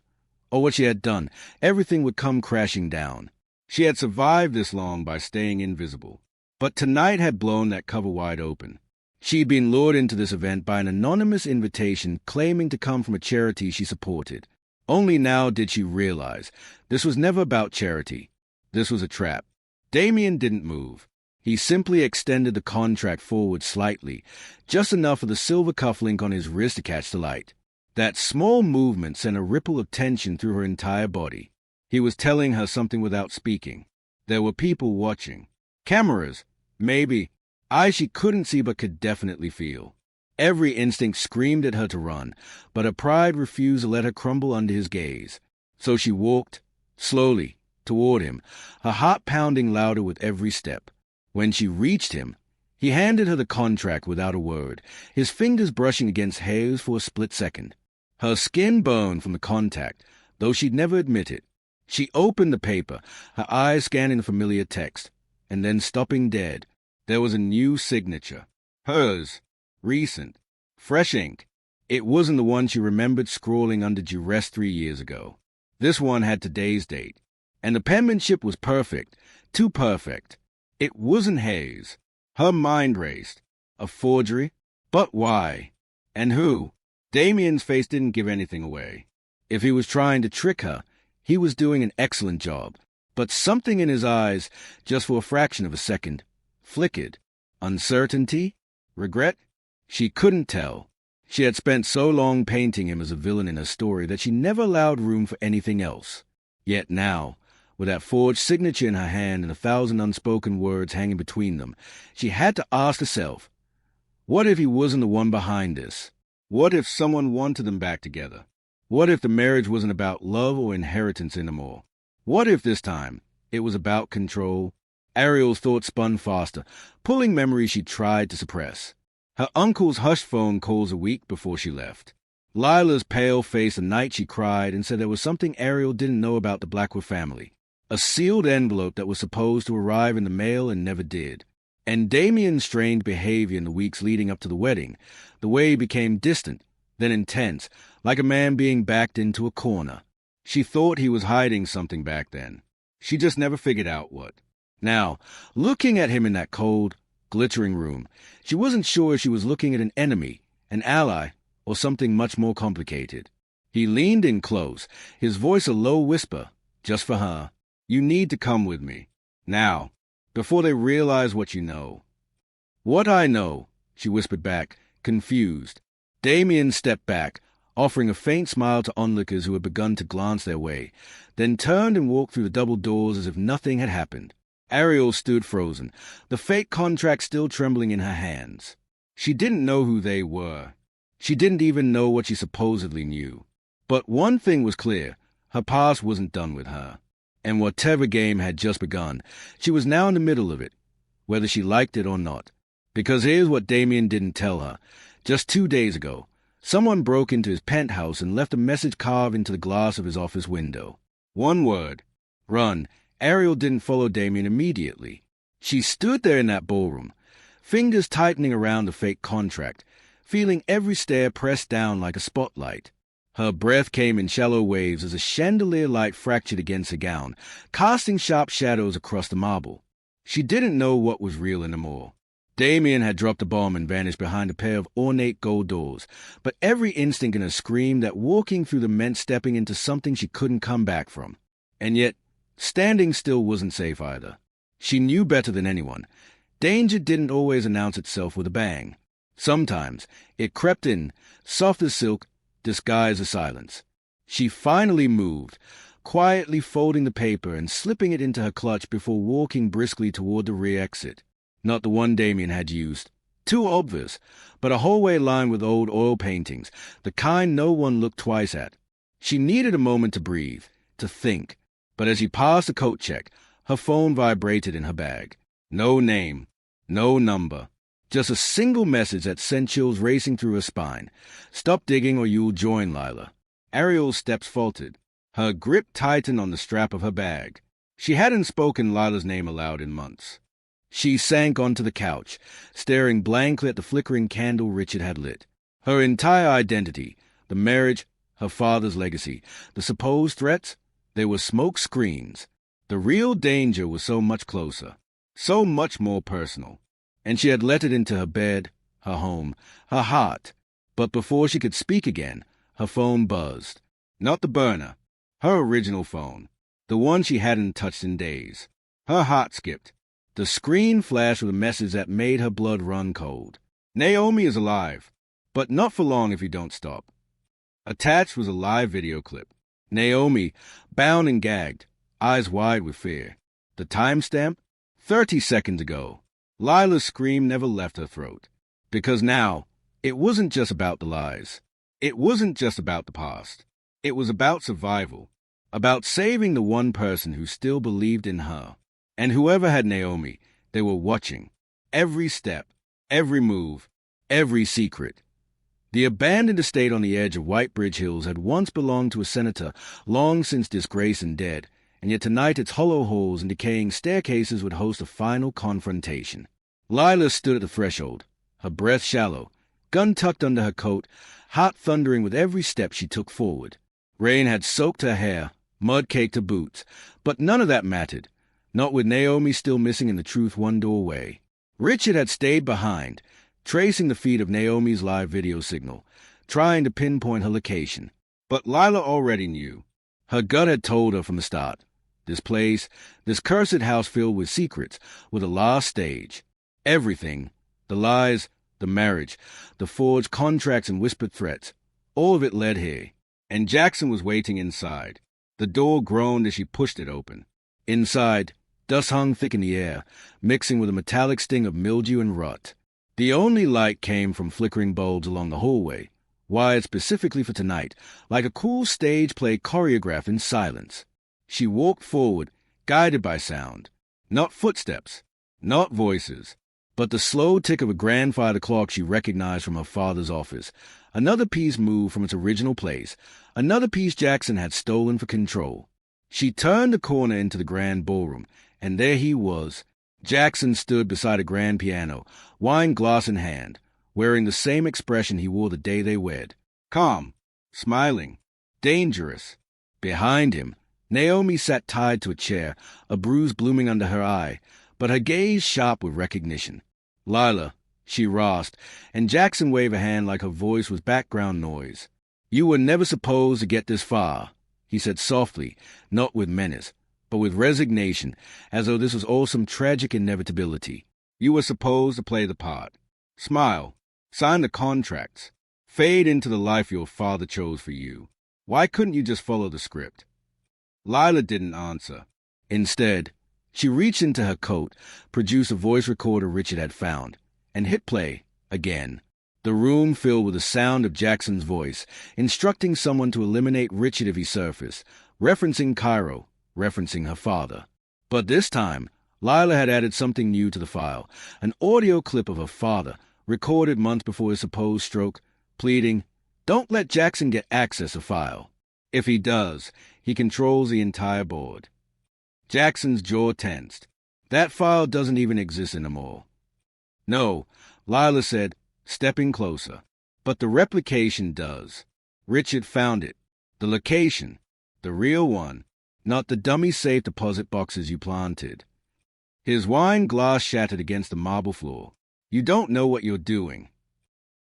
or what she had done, everything would come crashing down. She had survived this long by staying invisible. But tonight had blown that cover wide open. She'd been lured into this event by an anonymous invitation claiming to come from a charity she supported. Only now did she realize this was never about charity. This was a trap. Damien didn't move. He simply extended the contract forward slightly, just enough for the silver cufflink on his wrist to catch the light. That small movement sent a ripple of tension through her entire body. He was telling her something without speaking. There were people watching. Cameras, maybe. Eyes she couldn't see but could definitely feel. Every instinct screamed at her to run, but her pride refused to let her crumble under his gaze. So she walked, slowly, toward him, her heart pounding louder with every step. When she reached him, he handed her the contract without a word, his fingers brushing against hers for a split second. Her skin burned from the contact, though she'd never admit it. She opened the paper, her eyes scanning the familiar text. and then stopping dead. There was a new signature. Hers. Recent. Fresh ink. It wasn't the one she remembered scrawling under duress 3 years ago. This one had today's date. And the penmanship was perfect. Too perfect. It wasn't Hayes. Her mind raced. A forgery? But why? And who? Damien's face didn't give anything away. If he was trying to trick her, he was doing an excellent job. But something in his eyes, just for a fraction of a second, flickered. Uncertainty? Regret? She couldn't tell. She had spent so long painting him as a villain in her story that she never allowed room for anything else. Yet now, with that forged signature in her hand and 1,000 unspoken words hanging between them, she had to ask herself, what if he wasn't the one behind this? What if someone wanted them back together? What if the marriage wasn't about love or inheritance anymore? What if this time it was about control? Ariel's thoughts spun faster, pulling memories she tried to suppress. Her uncle's hushed phone calls a week before she left. Lila's pale face the night she cried and said there was something Ariel didn't know about the Blackwood family. A sealed envelope that was supposed to arrive in the mail and never did. And Damien's strained behavior in the weeks leading up to the wedding, the way he became distant, then intense, like a man being backed into a corner. She thought he was hiding something back then. She just never figured out what. Now, looking at him in that cold, glittering room, she wasn't sure if she was looking at an enemy, an ally, or something much more complicated. He leaned in close, his voice a low whisper, just for her. You need to come with me. Now, before they realize what you know. What I know, she whispered back, confused. Damien stepped back, offering a faint smile to onlookers who had begun to glance their way, then turned and walked through the double doors as if nothing had happened. Ariel stood frozen, the fake contract still trembling in her hands. She didn't know who they were. She didn't even know what she supposedly knew. But one thing was clear, her past wasn't done with her. And whatever game had just begun, she was now in the middle of it, whether she liked it or not. Because here's what Damien didn't tell her. Just 2 days ago, someone broke into his penthouse and left a message carved into the glass of his office window. One word. Run. Ariel didn't follow Damien immediately. She stood there in that ballroom, fingers tightening around the fake contract, feeling every stair pressed down like a spotlight. Her breath came in shallow waves as a chandelier light fractured against her gown, casting sharp shadows across the marble. She didn't know what was real anymore. Damien had dropped a bomb and vanished behind a pair of ornate gold doors, but every instinct in her screamed that walking through them meant stepping into something she couldn't come back from. And yet, standing still wasn't safe either. She knew better than anyone. Danger didn't always announce itself with a bang. Sometimes it crept in, soft as silk, disguised as silence. She finally moved, quietly folding the paper and slipping it into her clutch before walking briskly toward the rear exit. Not the one Damien had used. Too obvious, but a hallway lined with old oil paintings, the kind no one looked twice at. She needed a moment to breathe, to think. But as she passed the coat check, her phone vibrated in her bag. No name, no number. Just a single message that sent chills racing through her spine. Stop digging or you'll join, Lila. Ariel's steps faltered. Her grip tightened on the strap of her bag. She hadn't spoken Lila's name aloud in months. She sank onto the couch, staring blankly at the flickering candle Richard had lit. Her entire identity, the marriage, her father's legacy, the supposed threats, they were smoke screens. The real danger was so much closer, so much more personal. And she had let it into her bed, her home, her heart. But before she could speak again, her phone buzzed. Not the burner, her original phone, the one she hadn't touched in days. Her heart skipped. The screen flashed with a message that made her blood run cold. Naomi is alive, but not for long if you don't stop. Attached was a live video clip. Naomi, bound and gagged, eyes wide with fear. The timestamp? 30 seconds ago. Lila's scream never left her throat. Because now, it wasn't just about the lies. It wasn't just about the past. It was about survival. About saving the one person who still believed in her. And whoever had Naomi, they were watching. Every step, every move, every secret. The abandoned estate on the edge of White Bridge Hills had once belonged to a senator long since disgraced and dead, and yet tonight its hollow halls and decaying staircases would host a final confrontation. Lila stood at the threshold, her breath shallow, gun tucked under her coat, heart thundering with every step she took forward. Rain had soaked her hair, mud caked her boots, but none of that mattered, not with Naomi still missing in the Truth one door away. Richard had stayed behind, tracing the feed of Naomi's live video signal, trying to pinpoint her location. But Lila already knew. Her gut had told her from the start. This place, this cursed house filled with secrets, was the last stage. Everything, the lies, the marriage, the forged contracts and whispered threats, all of it led here. And Jackson was waiting inside. The door groaned as she pushed it open. Inside, dust hung thick in the air, mixing with a metallic sting of mildew and rot. The only light came from flickering bulbs along the hallway, wired specifically for tonight, like a cool stage play choreographed in silence. She walked forward, guided by sound. Not footsteps, not voices, but the slow tick of a grandfather clock she recognized from her father's office. Another piece moved from its original place, another piece Jackson had stolen for control. She turned the corner into the grand ballroom, and there he was. Jackson stood beside a grand piano, wine glass in hand, wearing the same expression he wore the day they wed. Calm, smiling, dangerous. Behind him, Naomi sat tied to a chair, a bruise blooming under her eye, but her gaze sharp with recognition. Lila, she rasped, and Jackson waved a hand like her voice was background noise. You were never supposed to get this far, he said softly, not with menace, but with resignation, as though this was all some tragic inevitability. You were supposed to play the part. Smile, sign the contracts, fade into the life your father chose for you. Why couldn't you just follow the script? Lila didn't answer. Instead, she reached into her coat, produced a voice recorder Richard had found, and hit play again. The room filled with the sound of Jackson's voice, instructing someone to eliminate Richard if he surfaced, referencing Cairo, referencing her father. But this time, Lila had added something new to the file, an audio clip of her father, recorded months before his supposed stroke, pleading, "Don't let Jackson get access to file. If he does, he controls the entire board." Jackson's jaw tensed. That file doesn't even exist anymore. No, Lila said, stepping closer. But the replication does. Richard found it. The location. The real one. Not the dummy safe deposit boxes you planted. His wine glass shattered against the marble floor. You don't know what you're doing.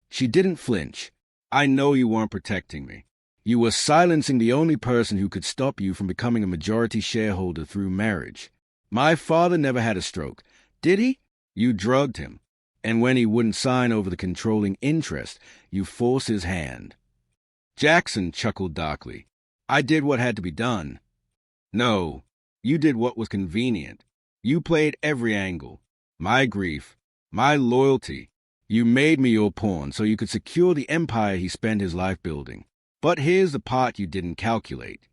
She didn't flinch. I know you weren't protecting me. You were silencing the only person who could stop you from becoming a majority shareholder through marriage. My father never had a stroke. Did he? You drugged him. And when he wouldn't sign over the controlling interest, you forced his hand. Jackson chuckled darkly. I did what had to be done. No, you did what was convenient. You played every angle. My grief, my loyalty. You made me your pawn so you could secure the empire he spent his life building. But here's the part you didn't calculate.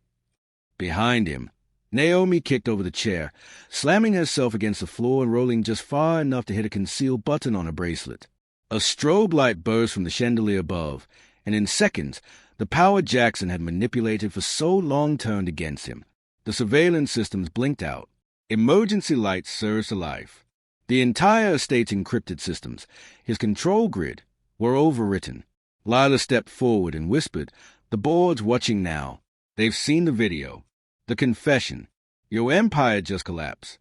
Behind him, Naomi kicked over the chair, slamming herself against the floor and rolling just far enough to hit a concealed button on her bracelet. A strobe light burst from the chandelier above, and in seconds, the power Jackson had manipulated for so long turned against him. The surveillance systems blinked out. Emergency lights surged to life. The entire estate's encrypted systems, his control grid, were overwritten. Lila stepped forward and whispered, "The board's watching now. They've seen the video. The confession. Your empire just collapsed."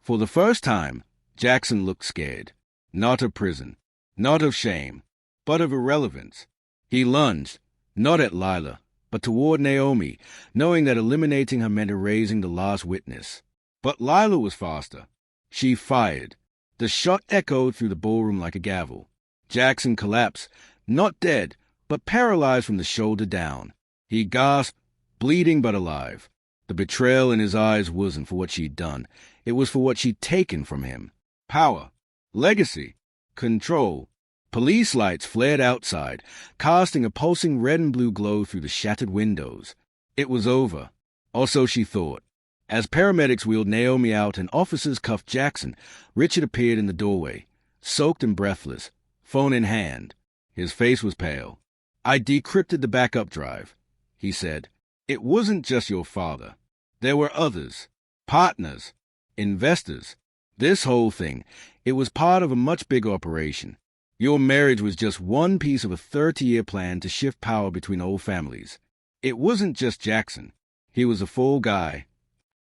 For the first time, Jackson looked scared. Not of prison, not of shame, but of irrelevance. He lunged, not at Lila, but toward Naomi, knowing that eliminating her meant erasing the last witness. But Lila was faster. She fired. The shot echoed through the ballroom like a gavel. Jackson collapsed, not dead, but paralyzed from the shoulder down. He gasped, bleeding but alive. The betrayal in his eyes wasn't for what she'd done. It was for what she'd taken from him. Power, legacy, control. Police lights flared outside, casting a pulsing red and blue glow through the shattered windows. It was over, or so she thought. As paramedics wheeled Naomi out and officers cuffed Jackson, Richard appeared in the doorway, soaked and breathless, phone in hand. His face was pale. "I decrypted the backup drive," he said. "It wasn't just your father. There were others, partners, investors. This whole thing, it was part of a much bigger operation. Your marriage was just one piece of a 30-year plan to shift power between old families. It wasn't just Jackson. He was a full guy.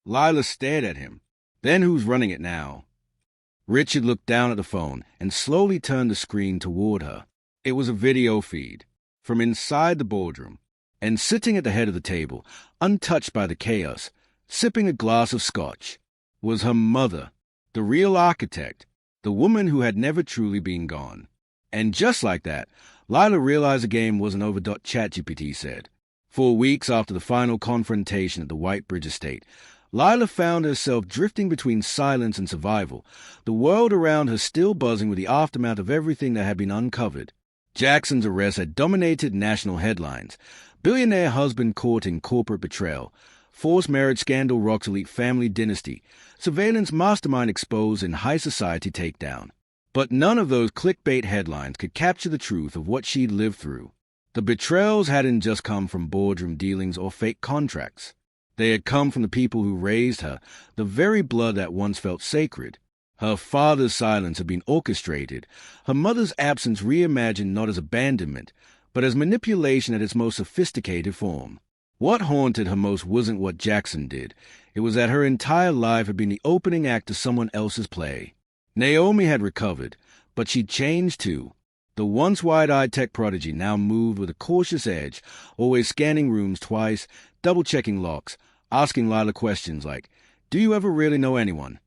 Lila stared at him. Then who's running it now? Richard looked down at the phone and slowly turned the screen toward her. It was a video feed from inside the boardroom. And sitting at the head of the table, untouched by the chaos, sipping a glass of scotch, was her mother, the real architect, the woman who had never truly been gone. And just like that, Lila realized the game wasn't over. ChatGPT said. 4 weeks after the final confrontation at the Whitebridge estate, Lila found herself drifting between silence and survival, the world around her still buzzing with the aftermath of everything that had been uncovered. Jackson's arrest had dominated national headlines. Billionaire husband caught in corporate betrayal. Forced marriage scandal rocks elite family dynasty. Surveillance mastermind exposed in high society takedown. But none of those clickbait headlines could capture the truth of what she'd lived through. The betrayals hadn't just come from boardroom dealings or fake contracts. They had come from the people who raised her, the very blood that once felt sacred. Her father's silence had been orchestrated, her mother's absence reimagined not as abandonment, but as manipulation at its most sophisticated form. What haunted her most wasn't what Jackson did. It was that her entire life had been the opening act to someone else's play. Naomi had recovered, but she'd changed too. The once wide-eyed tech prodigy now moved with a cautious edge, always scanning rooms twice, double-checking locks, asking Lila questions like, "Do you ever really know anyone?"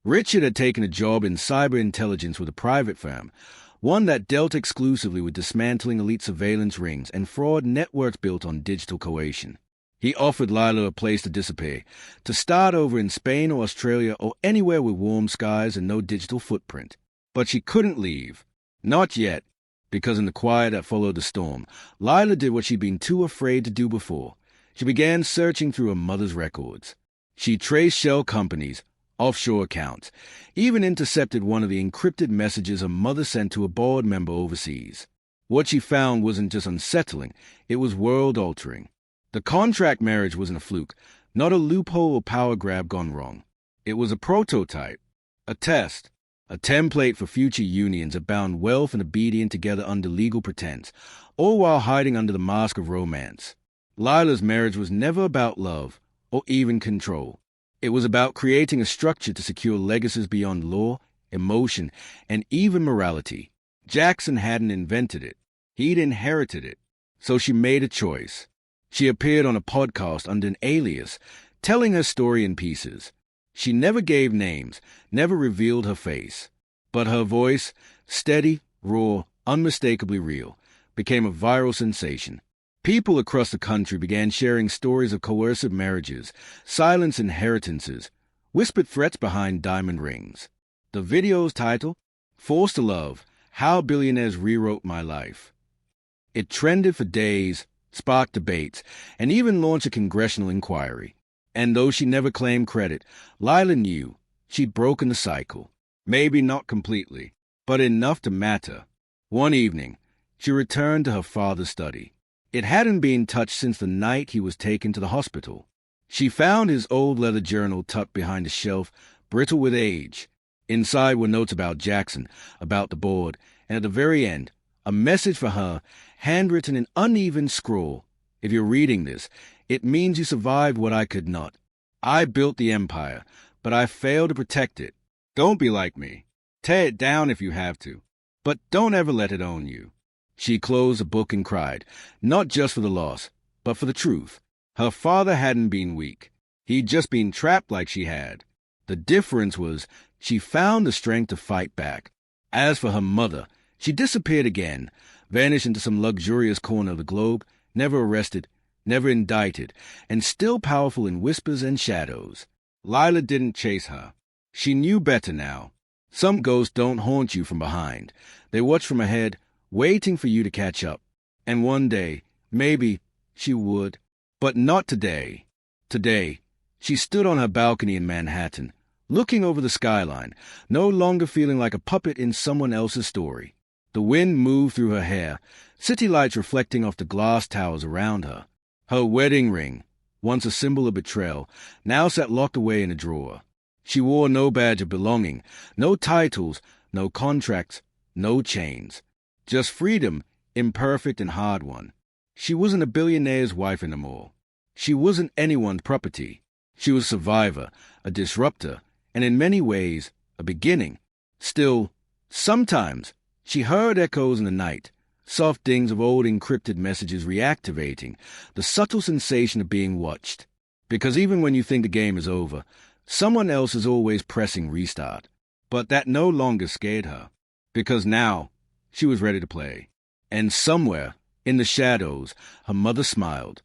Richard had taken a job in cyber intelligence with a private firm, one that dealt exclusively with dismantling elite surveillance rings and fraud networks built on digital coercion. He offered Lila a place to disappear, to start over in Spain or Australia or anywhere with warm skies and no digital footprint. But she couldn't leave. Not yet, because in the quiet that followed the storm, Lila did what she'd been too afraid to do before. She began searching through her mother's records. She traced shell companies, offshore accounts, even intercepted one of the encrypted messages her mother sent to a board member overseas. What she found wasn't just unsettling, it was world-altering. The contract marriage wasn't a fluke, not a loophole or power grab gone wrong. It was a prototype, a test, a template for future unions that bound wealth and obedience together under legal pretense, all while hiding under the mask of romance. Lila's marriage was never about love or even control. It was about creating a structure to secure legacies beyond law, emotion, and even morality. Jackson hadn't invented it. He'd inherited it. So she made a choice. She appeared on a podcast under an alias, telling her story in pieces. She never gave names, never revealed her face. But her voice, steady, raw, unmistakably real, became a viral sensation. People across the country began sharing stories of coercive marriages, silenced inheritances, whispered threats behind diamond rings. The video's title, Forced to Love, How Billionaires Rewrote My Life. It trended for days, sparked debates, and even launched a congressional inquiry. And though she never claimed credit, Lila knew she'd broken the cycle. Maybe not completely, but enough to matter. One evening, she returned to her father's study. It hadn't been touched since the night he was taken to the hospital. She found his old leather journal tucked behind a shelf, brittle with age. Inside were notes about Jackson, about the board, and at the very end, a message for her, handwritten in uneven scrawl. If you're reading this, it means you survived what I could not. I built the empire, but I failed to protect it. Don't be like me. Tear it down if you have to, but don't ever let it own you. She closed the book and cried, not just for the loss, but for the truth. Her father hadn't been weak. He'd just been trapped like she had. The difference was she found the strength to fight back. As for her mother, she disappeared again, vanished into some luxurious corner of the globe, never arrested, never indicted, and still powerful in whispers and shadows. Lila didn't chase her. She knew better now. Some ghosts don't haunt you from behind. They watch from ahead, waiting for you to catch up. And one day, maybe, she would. But not today. Today, she stood on her balcony in Manhattan, looking over the skyline, no longer feeling like a puppet in someone else's story. The wind moved through her hair, city lights reflecting off the glass towers around her. Her wedding ring, once a symbol of betrayal, now sat locked away in a drawer. She wore no badge of belonging, no titles, no contracts, no chains. Just freedom, imperfect and hard-won. She wasn't a billionaire's wife anymore. She wasn't anyone's property. She was a survivor, a disruptor, and in many ways, a beginning. Still, sometimes, she heard echoes in the night, soft dings of old encrypted messages reactivating, the subtle sensation of being watched. Because even when you think the game is over, someone else is always pressing restart. But that no longer scared her, because now she was ready to play. And somewhere, in the shadows, her mother smiled.